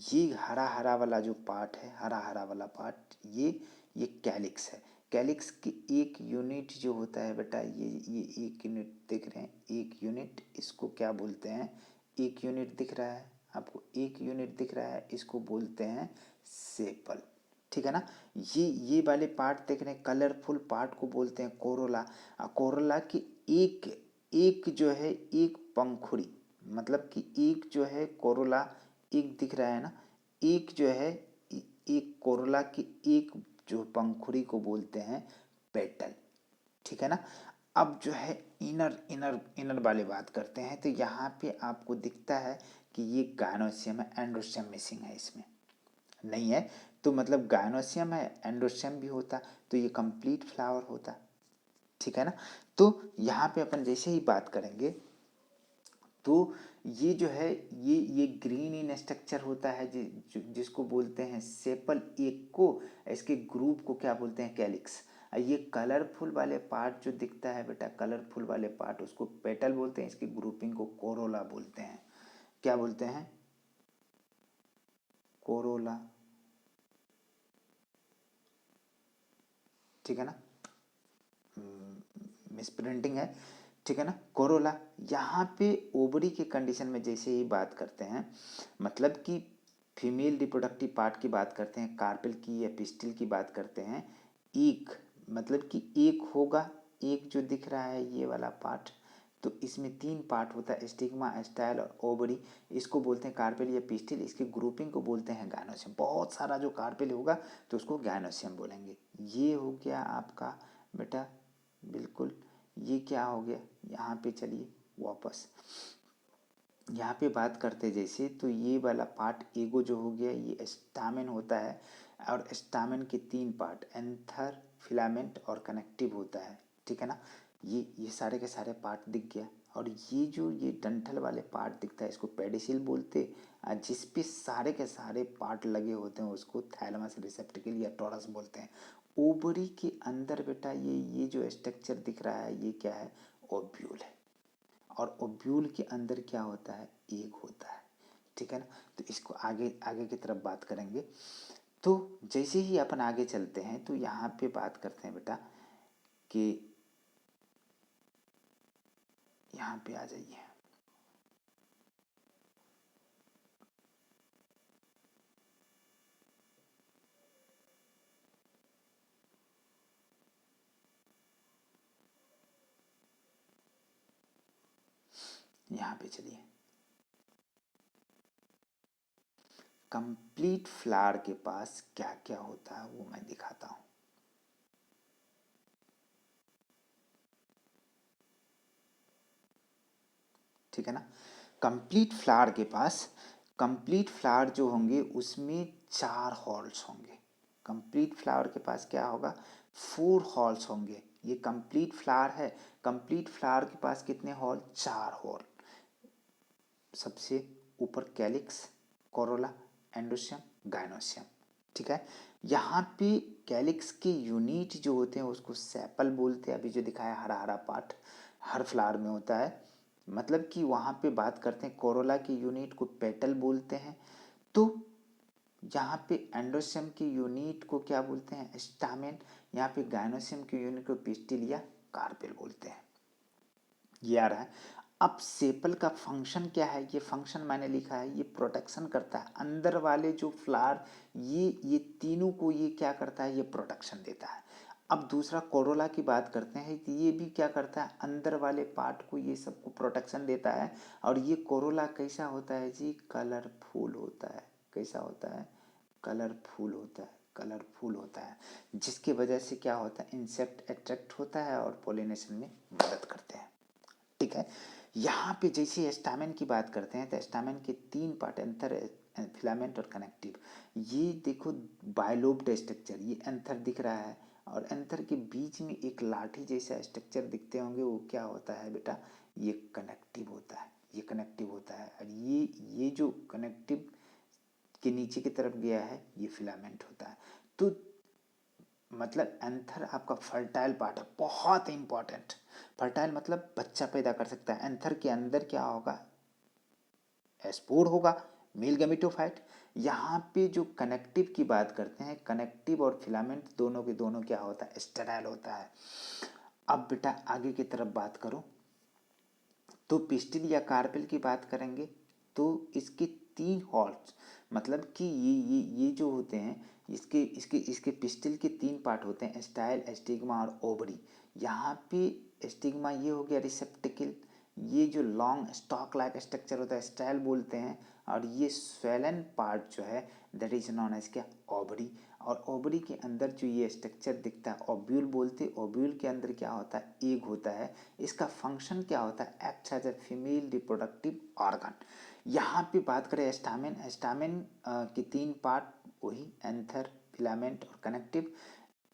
ये हरा हरा वाला जो पार्ट है, हरा हरा वाला पार्ट, ये कैलिक्स है। कैलिक्स की एक यूनिट जो होता है बेटा, ये एक यूनिट दिख रहे हैं, एक यूनिट, इसको क्या बोलते हैं, एक यूनिट दिख रहा है आपको, एक यूनिट दिख रहा है, इसको बोलते हैं सेपल, ठीक है ना। ये वाले पार्ट देख रहे हैं, कलरफुल पार्ट को बोलते हैं कोरोला। कोरोला की एक एक जो है, एक पंखुड़ी, मतलब कि एक जो है कोरोला, एक दिख रहा है ना, एक जो है, एक कोरोला की एक जो पंखुड़ी को बोलते हैं पेटल, ठीक है ना। अब जो है इनर इनर इनर वाले बात करते हैं, तो यहाँ पे आपको दिखता है कि ये गायनोसियम है, एंड्रोसियम मिसिंग है, इसमें नहीं है, तो मतलब गायनोसियम है, एंड्रोसियम भी होता, तो ये कंप्लीट फ्लावर होता, ठीक है ना। तो यहाँ पे अपन जैसे ही बात करेंगे तो ये जो है, ये ग्रीन इन स्ट्रक्चर होता है, जिसको बोलते हैं सेपल, एक को, इसके ग्रुप को क्या बोलते हैं, कैलिक्स। ये कलरफुल वाले पार्ट जो दिखता है बेटा, कलरफुल वाले पार्ट, उसको पेटल बोलते हैं, इसकी ग्रुपिंग को कोरोला बोलते हैं। क्या बोलते हैं, कोरोला, ठीक है ना, मिस प्रिंटिंग है, ठीक है ना, कोरोला। यहाँ पे ओवरी के कंडीशन में जैसे ही बात करते हैं, मतलब कि फीमेल रिप्रोडक्टिव पार्ट की बात करते हैं, कार्पेल की या पिस्टिल की बात करते हैं, एक मतलब कि एक होगा, एक जो दिख रहा है ये वाला पार्ट, तो इसमें तीन पार्ट होता है, स्टिग्मा, स्टाइल और ओवरी, इसको बोलते हैं कार्पेल या पिस्टिल, इसकी ग्रुपिंग को बोलते हैं गायनोसियम। बहुत सारा जो कार्पेल होगा तो उसको गायनोसियम बोलेंगे। ये हो गया आपका बेटा, बिल्कुल। ये क्या हो गया, यहाँ पे चलिए वापस यहाँ पे बात करते जैसे, तो ये वाला पार्ट एगो जो हो गया, ये स्टामेन होता है, और स्टामेन के तीन पार्ट, एंथर, फिलामेंट और कनेक्टिव होता है, ठीक है ना। ये सारे के सारे पार्ट दिख गया, और ये जो ये डंठल वाले पार्ट दिखता है इसको पेडिसिल बोलते, जिस पे सारे के सारे पार्ट लगे होते हैं उसको थैलमस, रिसेप्टिकल या टोरस बोलते हैं। ओवरी के अंदर बेटा ये जो स्ट्रक्चर दिख रहा है ये क्या है, ओव्यूल है। और ओव्यूल के अंदर क्या होता है, एग होता है। ठीक है ना। तो इसको आगे आगे की तरफ बात करेंगे। तो जैसे ही अपन आगे चलते हैं तो यहाँ पे बात करते हैं बेटा कि यहाँ पे आ जाइए। यहाँ पे चलिए, कंप्लीट फ्लावर के पास क्या क्या होता है वो मैं दिखाता हूँ। ठीक है ना। कंप्लीट फ्लावर के पास, कंप्लीट फ्लावर जो होंगे उसमें 4 हॉल्स होंगे। कंप्लीट फ्लावर के पास क्या होगा, 4 हॉल्स होंगे। ये कंप्लीट फ्लावर है, कंप्लीट फ्लावर के पास कितने हॉल, 4 हॉल। सबसे ऊपर कैलिक्स, कोरोला, एंडोशियम, गाइनोशियम। ठीक है। यहाँ पे कैलिक्स के यूनिट जो होते हैं उसको सेपल बोलते हैं। अभी जो दिखाया हरा हरा पार्ट हर फ्लावर में होता है, मतलब कि वहाँ पे बात करते हैं कोरोला के यूनिट को पेटल बोलते हैं। तो यहाँ पे एंडोशियम के यूनिट को क्या बोलते हैं, स्टामेन। यहाँ पे गाइनोशियम के यूनिट को पिस्टिल या कार्पेल बोलते हैं। ये आ रहा है। अब सेपल का फंक्शन क्या है, ये फंक्शन मैंने लिखा है, ये प्रोटेक्शन करता है अंदर वाले जो फ्लावर, ये तीनों को ये क्या करता है, ये प्रोटेक्शन देता है। अब दूसरा कोरोला की बात करते हैं तो ये भी क्या करता है, अंदर वाले पार्ट को ये सबको प्रोटेक्शन देता है। और ये कोरोला कैसा होता है जी, कलरफुल होता है। कैसा होता है, कलरफुल होता है। कलरफुल होता है जिसकी वजह से क्या होता है, इंसेक्ट अट्रैक्ट होता है और पोलिनेशन में मदद करते हैं। ठीक है। यहाँ पे जैसे स्टामेन की बात करते हैं तो स्टामेन के 3 पार्ट, एंथर, फिलामेंट और कनेक्टिव। ये देखो बायलोब्ड स्ट्रक्चर, ये एंथर दिख रहा है और एंथर के बीच में एक लाठी जैसा स्ट्रक्चर दिखते होंगे, वो क्या होता है बेटा, ये कनेक्टिव होता है। ये कनेक्टिव होता है। और ये जो कनेक्टिव के नीचे की तरफ गया है ये फिलामेंट होता है। तो मतलब एंथर आपका फर्टाइल पार्ट है, बहुत इंपॉर्टेंट। फर्टाइल मतलब बच्चा पैदा कर सकता है। एंथर के अंदर क्या होगा, स्पोर होगा, मेल गैमेटोफाइट। यहाँ पे जो कनेक्टिव की बात करते हैं, कनेक्टिव और फिलामेंट दोनों के दोनों क्या होता है, स्टेराइल होता है। अब बेटा आगे की तरफ बात करो तो पिस्टिल या कार्पेल की बात करेंगे तो इसके 3 हॉल्स, मतलब कि ये जो होते हैं, इसके इसके इसके पिस्टिल के 3 पार्ट होते हैं, स्टाइल, स्टिग्मा और ओवरी। यहाँ पे स्टिग्मा ये हो गया रिसेप्टिकल, ये जो लॉन्ग स्टॉक लाइक स्ट्रक्चर होता है स्टाइल बोलते हैं। और ये स्वेलन पार्ट जो है दैट इज नॉन एज क्या, ओवरी। और ओवरी के अंदर जो ये स्ट्रक्चर दिखता है ओव्यूल बोलते हैं। ओव्यूल के अंदर क्या होता है, एग होता है। इसका फंक्शन क्या होता है, act as a female reproductive organ. यहाँ पे बात करें स्टामेन, स्टामेन के 3 पार्ट वही एंथर, फिलामेंट और कनेक्टिव।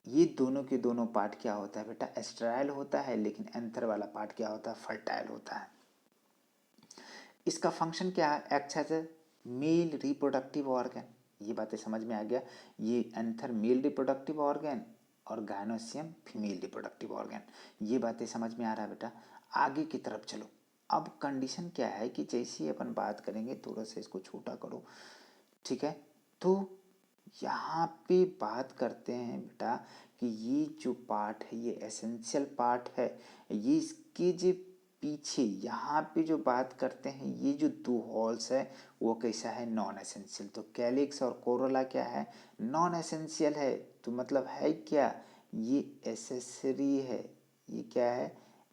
ये दोनों के दोनों पार्ट क्या होता है बेटा, स्टेराइल होता है, लेकिन एंथर वाला पार्ट क्या होता है, फर्टाइल होता है। इसका फंक्शन क्या है, act as a male reproductive organ. ये बातें समझ में आ गया। ये एंथर मेल रिप्रोडक्टिव ऑर्गन और गायनोसियम फीमेल रिप्रोडक्टिव ऑर्गन। ये बातें समझ में आ रहा है बेटा। आगे की तरफ चलो। अब कंडीशन क्या है कि जैसे ही अपन बात करेंगे, थोड़ा सा इसको छोटा करो। ठीक है। तो यहाँ पे बात करते हैं बेटा कि ये जो पार्ट है ये एसेंशियल पार्ट है। ये इसके जो पीछे यहाँ पे जो बात करते हैं, ये जो 2 हॉल्स है वो कैसा है, नॉन एसेंशियल। तो कैलिक्स और कोरोला क्या है, नॉन एसेंशियल है। तो मतलब है क्या, ये एसेसरी है। ये क्या है,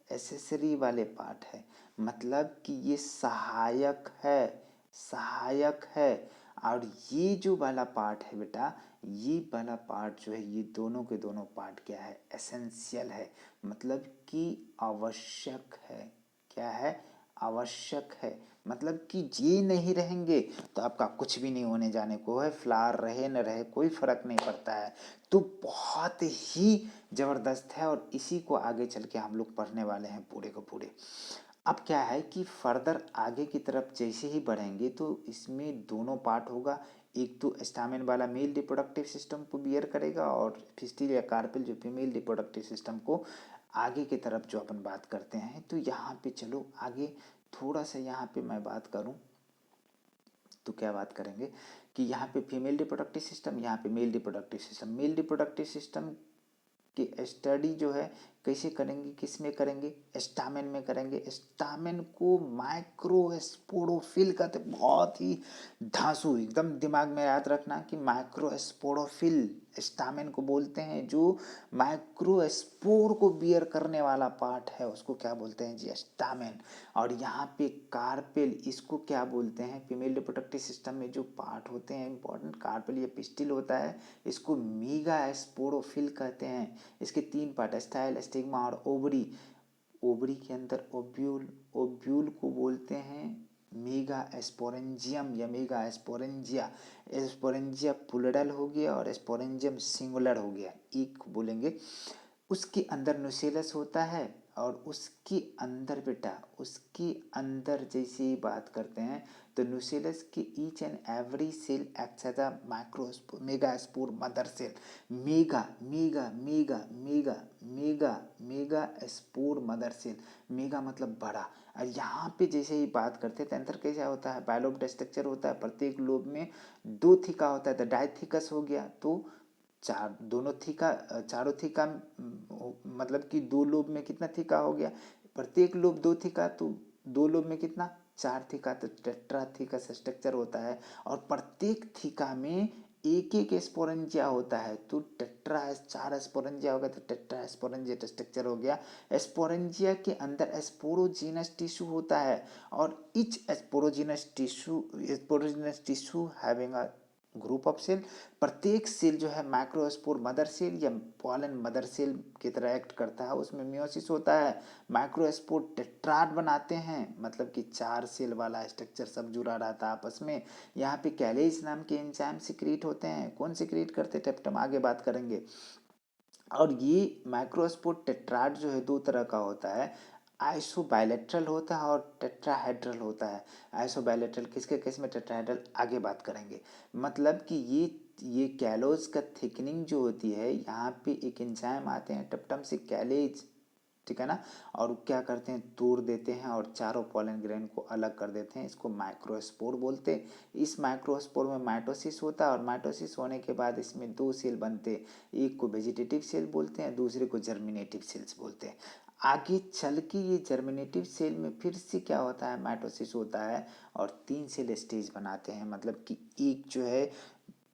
एसेसरी वाले पार्ट है, मतलब कि ये सहायक है, सहायक है। और ये जो वाला पार्ट है बेटा, ये वाला पार्ट जो है, ये दोनों के दोनों पार्ट क्या है, एसेंशियल है, मतलब कि आवश्यक है। क्या है, आवश्यक है। मतलब कि ये नहीं रहेंगे तो आपका कुछ भी नहीं होने जाने को है, फ्लावर रहे न रहे कोई फर्क नहीं पड़ता है। तो बहुत ही ज़बरदस्त है और इसी को आगे चल के हम लोग पढ़ने वाले हैं पूरे को पूरे। अब क्या है कि फर्दर आगे की तरफ जैसे ही बढ़ेंगे तो इसमें दोनों पार्ट होगा, एक तो स्टामेन वाला मेल रिप्रोडक्टिव सिस्टम को बियर करेगा और फिस्टिल या कार्पेल जो फीमेल रिप्रोडक्टिव सिस्टम को आगे की तरफ जो अपन बात करते हैं। तो यहाँ पे चलो आगे थोड़ा सा यहाँ पे मैं बात करूँ तो क्या बात करेंगे कि यहाँ पे फीमेल रिप्रोडक्टिव सिस्टम, यहाँ पे male reproductive system. Male reproductive system की स्टडी जो है कैसे करेंगे, किस में करेंगे, स्टामेन में करेंगे। स्टामेन को माइक्रोस्पोरोफिल कहते, बहुत ही धांसू, एकदम दिमाग में याद रखना कि माइक्रोस्पोरोफिल स्टामेन को बोलते हैं। जो माइक्रोस्पोर को बियर करने वाला पार्ट है उसको क्या बोलते हैं जी, स्टामेन। और यहाँ पे कार्पेल, इसको क्या बोलते हैं, फीमेल रिप्रोडक्टिव सिस्टम में जो पार्ट होते हैं इंपॉर्टेंट, कार्पेल ये पिस्टिल होता है, इसको मेगास्पोरोफिल कहते हैं। इसके 3 पार्ट, स्टाइल, स्टिग्मा और ओवरी। ओवरी के अंदर ओव्यूल, ओव्यूल को बोलते हैं मेगास्पोरेंजियम या मेगास्पोरेंजिया। स्पोरेंजिया प्लूरल हो गया और स्पोरेंजियम सिंगुलर हो गया, एक बोलेंगे। उसके अंदर न्यूसेलस होता है और उसके अंदर बेटा, उसके अंदर जैसे ही बात करते हैं तो न्यूसेलस की each and every cell acts as a microspore megaspore mother cell. Mega mega mega mega mega megaspore mother cell. Mega मतलब बड़ा। और यहाँ पे जैसे ही बात करते हैं तो अंदर कैसा होता है, बायलोब्ड स्ट्रक्चर होता है, प्रत्येक लोब में 2 थीका होता है, तो डायथीकस हो गया। तो चार, दोनों थीका, चारों थीका, मतलब कि 2 लोब में कितना थीका हो गया, प्रत्येक लोब 2 थीका, तो 2 लोब में कितना, 4 थीका, तो टेट्रा थीका स्ट्रक्चर होता है। और प्रत्येक थीका में एक एक स्पोरेंजिया होता है, तो टेट्रा, 4 स्पोरेंजिया होगा तो टेट्रा स्पोरेंजिया स्ट्रक्चर हो गया। स्पोरेंजिया के अंदर स्पोरोजीनस टिश्यू होता है और each sporogenous tissue having a group of cell. प्रत्येक सेल जो है माइक्रोस्पोर मदर सेल या पॉलन मदर सेल की तरह एक्ट करता है, उसमें मियोसिस होता है। माइक्रोस्पोर टेट्राड बनाते हैं, मतलब कि 4 सेल वाला स्ट्रक्चर सब जुड़ा रहता है आपस में। यहाँ पे कैलेज नाम के एंजाइम सिक्रीट होते हैं। कौन सिक्रीट करते टेप्टम, आगे बात करेंगे। और ये माइक्रोस्पोर टेट्राड जो है 2 तरह का होता है, आइसोबायलेट्रल होता है और टेट्राहेड्रल होता है। आइसोबायलेट्रल किसके केस में, टेट्राहेड्रल, आगे बात करेंगे। मतलब कि ये कैलोज का थिकनिंग जो होती है, यहाँ पे एक एंजाइम आते हैं टपटम से कैलेज, ठीक है ना, और क्या करते हैं, तोड़ देते हैं और चारों पॉलन ग्रेन को अलग कर देते हैं। इसको माइक्रोस्पोर बोलते हैं। इस माइक्रोस्पोर में माइटोसिस होता है और माइटोसिस होने के बाद इसमें 2 सेल बनते, एक को वेजिटेटिव सेल बोलते हैं, दूसरे को जर्मिनेटिव सेल्स बोलते हैं। आगे चल के ये जर्मिनेटिव सेल में फिर से क्या होता है, माइटोसिस होता है और 3 सेल स्टेज बनाते हैं। मतलब कि एक जो है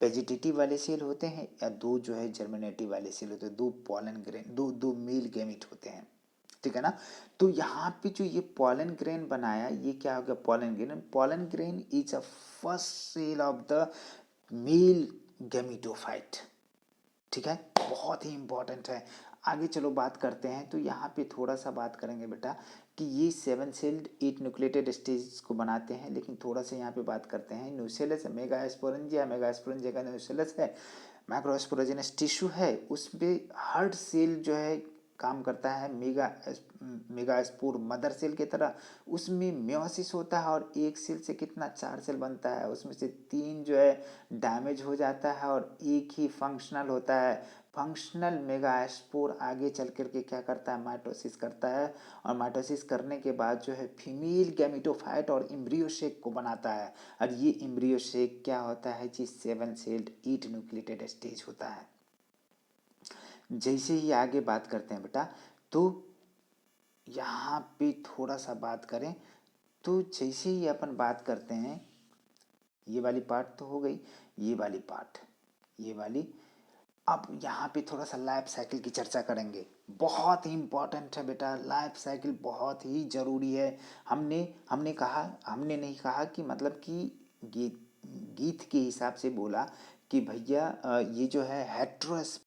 वेजिटेटिव वाले सेल होते हैं या 2 जो है जर्मिनेटिव वाले सेल होते हैं, 2 पॉलन ग्रेन, दो मेल गैमेट होते हैं, ठीक है ना। तो यहाँ पे जो ये पॉलन ग्रेन बनाया, ये क्या हो गया, pollen grain. Pollen grain is a first cell of the male gametophyte, ठीक है, बहुत ही इंपॉर्टेंट है। आगे चलो बात करते हैं। तो यहाँ पे थोड़ा सा बात करेंगे बेटा कि ये 7 सेल्ड 8 न्यूक्लिएटेड स्टेज को बनाते हैं, लेकिन थोड़ा सा यहाँ पे बात करते हैं। न्यूसेलस है, मेगास्पोरेंजिया, मेगास्पोरेंजिया का न्यूसेलस है, माइक्रोस्पोरोजेनस टिश्यू है, उसमें हर सेल जो है काम करता है मेगास्पोर मदर सेल की तरह। उसमें मियोसिस होता है और एक सेल से कितना, 4 सेल बनता है, उसमें से 3 जो है डैमेज हो जाता है और एक ही फंक्शनल होता है। फंक्शनल मेगास्पोर आगे चल कर के क्या करता है, माइटोसिस करता है और माइटोसिस करने के बाद जो है फीमेल गैमेटोफाइट और एम्ब्रियो शेक को बनाता है। और ये एम्ब्रियो शेक क्या होता है जी, 7 सेल्ड 8 न्यूक्लिएटेड स्टेज होता है। जैसे ही आगे बात करते हैं बेटा, तो यहाँ पे थोड़ा सा बात करें तो जैसे ही अपन बात करते हैं, ये वाली पार्ट तो हो गई, ये वाली पार्ट, ये वाली। अब यहाँ पे थोड़ा सा लाइफ साइकिल की चर्चा करेंगे। बहुत ही इम्पोर्टेंट है बेटा, लाइफ साइकिल बहुत ही ज़रूरी है। हमने कहा, हमने नहीं कहा कि मतलब कि गीत गीत के हिसाब से बोला कि भैया ये जो है हेट्रोस